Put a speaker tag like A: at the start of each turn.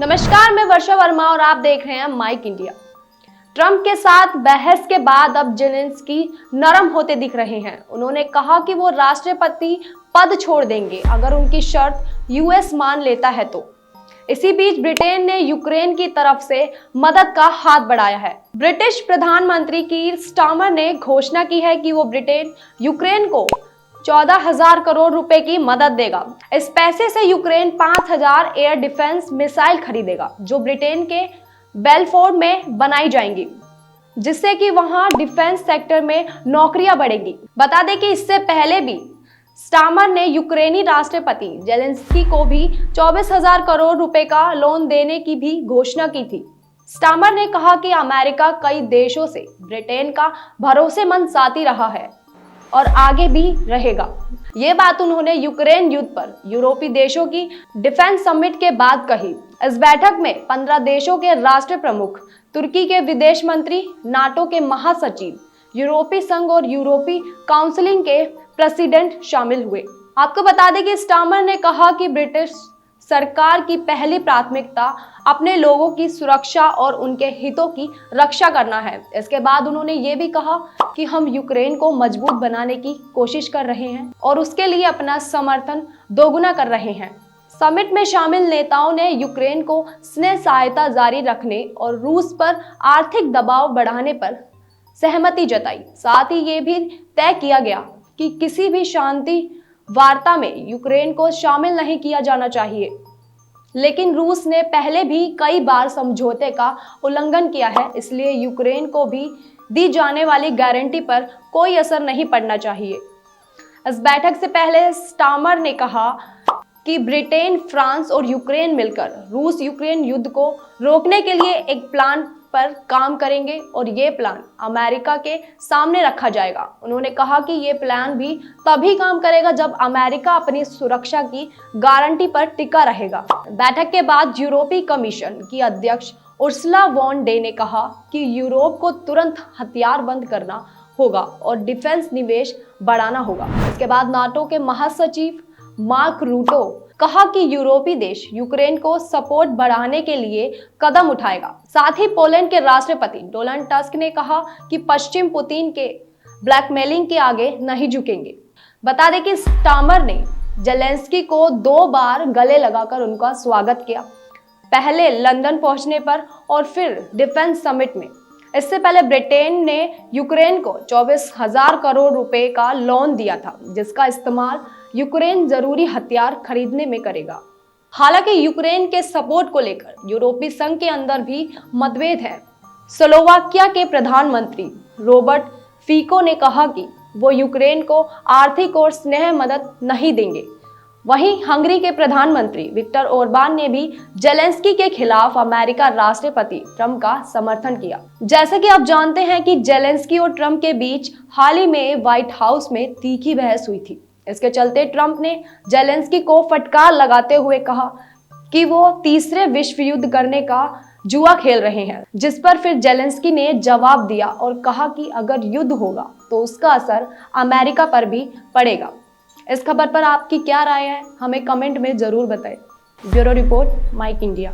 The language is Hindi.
A: नमस्कार, मैं वर्षा वर्मा और आप देख रहे हैं माइक इंडिया। ट्रंप के साथ बहस के बाद अब जेलेंस्की नरम होते दिख रहे हैं। उन्होंने कहा कि वो राष्ट्रपति पद छोड़ देंगे अगर उनकी शर्त यूएस मान लेता है तो। इसी बीच ब्रिटेन ने यूक्रेन की तरफ से मदद का हाथ बढ़ाया है। ब्रिटिश प्रधानमंत्री कीर स्टारमर ने घोषणा की है कि वो ब्रिटेन यूक्रेन को 14,000 करोड़ रुपए की मदद देगा। इस पैसे से यूक्रेन 5,000 एयर डिफेंस मिसाइल खरीदेगा जो ब्रिटेन के बेलफोर्ड में बनाई जाएंगी, जिससे कि वहां डिफेंस सेक्टर में नौकरियां बढ़ेंगी। बता दें कि इससे पहले भी स्टारमर ने यूक्रेनी राष्ट्रपति जेलेंस्की को भी 24,000 करोड़ रुपए का लोन देने की भी घोषणा की थी। स्टारमर ने कहा कि अमेरिका कई देशों से ब्रिटेन का भरोसेमंद साथी रहा है और आगे भी रहेगा। ये बात उन्होंने यूक्रेन युद्ध पर यूरोपीय देशों की डिफेंस समिट के बाद कही। इस बैठक में 15 देशों के राष्ट्र प्रमुख, तुर्की के विदेश मंत्री, नाटो के महासचिव, यूरोपीय संघ और यूरोपीय काउंसिल के प्रेसिडेंट शामिल हुए। आपको बता दें कि स्टारमर ने कहा कि ब्रिटिश सरकार की पहली प्राथमिकता अपने लोगों की सुरक्षा और उनके हितों की रक्षा करना है। इसके बाद उन्होंने ये भी कहा कि हम यूक्रेन को मजबूत बनाने की कोशिश कर रहे हैं और उसके लिए अपना समर्थन दोगुना कर रहे हैं। समिट में शामिल नेताओं ने यूक्रेन को स्नेह सहायता जारी रखने और रूस पर आर्थिक दबाव बढ़ाने पर सहमति जताई। साथ ही ये भी तय किया गया कि किसी भी शांति वार्ता में यूक्रेन को शामिल नहीं किया जाना चाहिए। लेकिन रूस ने पहले भी कई बार समझौते का उल्लंघन किया है, इसलिए यूक्रेन को भी दी जाने वाली गारंटी पर कोई असर नहीं पड़ना चाहिए। इस बैठक से पहले स्टारमर ने कहा कि ब्रिटेन, फ्रांस और यूक्रेन मिलकर रूस यूक्रेन युद्ध को रोकने के लिए एक प्लान पर काम करेंगे और ये प्लान अमेरिका के सामने रखा जाएगा। उन्होंने कहा कि ये प्लान भी तभी काम करेगा जब अमेरिका अपनी सुरक्षा की गारंटी पर टिका रहेगा। बैठक के बाद यूरोपीय कमीशन की अध्यक्ष उर्सुला वॉन डे ने कहा कि यूरोप को तुरंत हथियार बंद करना होगा और डिफेंस निवेश बढ़ाना होगा। इसके बाद नाटो के महासचिव मार्क रूटो कहा कि यूरोपीय देश यूक्रेन को सपोर्ट बढ़ाने के लिए कदम उठाएगा। साथ ही पोलैंड के राष्ट्रपति डोनाल्ड टस्क ने कहा कि पश्चिम पुतिन के ब्लैकमेलिंग के आगे नहीं झुकेंगे। बता दें कि स्टारमर ने जेलेंस्की को 2 बार गले लगाकर उनका स्वागत किया, पहले लंदन पहुंचने पर और फिर डिफेंस समिट में। इससे पहले ब्रिटेन ने यूक्रेन को 24,000 करोड़ रुपए का लोन दिया था, जिसका इस्तेमाल यूक्रेन जरूरी हथियार खरीदने में करेगा। हालांकि यूक्रेन के सपोर्ट को लेकर यूरोपीय संघ के अंदर भी मतभेद है। स्लोवाकिया के प्रधानमंत्री रॉबर्ट फीको ने कहा कि वो यूक्रेन को आर्थिक और स्नेह मदद नहीं देंगे। वहीं हंगरी के प्रधानमंत्री विक्टर ओरबान ने भी जेलेंस्की के खिलाफ अमेरिका राष्ट्रपति ट्रंप का समर्थन किया। जैसे कि आप जानते हैं कि जेलेंस्की और ट्रंप के बीच हाल ही में व्हाइट हाउस में तीखी बहस हुई थी। इसके चलते ट्रंप ने जेलेंस्की को फटकार लगाते हुए कहा कि वो तीसरे विश्व युद्ध करने का जुआ खेल रहे हैं, जिस पर फिर जेलेंस्की ने जवाब दिया और कहा कि अगर युद्ध होगा तो उसका असर अमेरिका पर भी पड़ेगा। इस खबर पर आपकी क्या राय है, हमें कमेंट में जरूर बताएं। Bureau report, Mike India.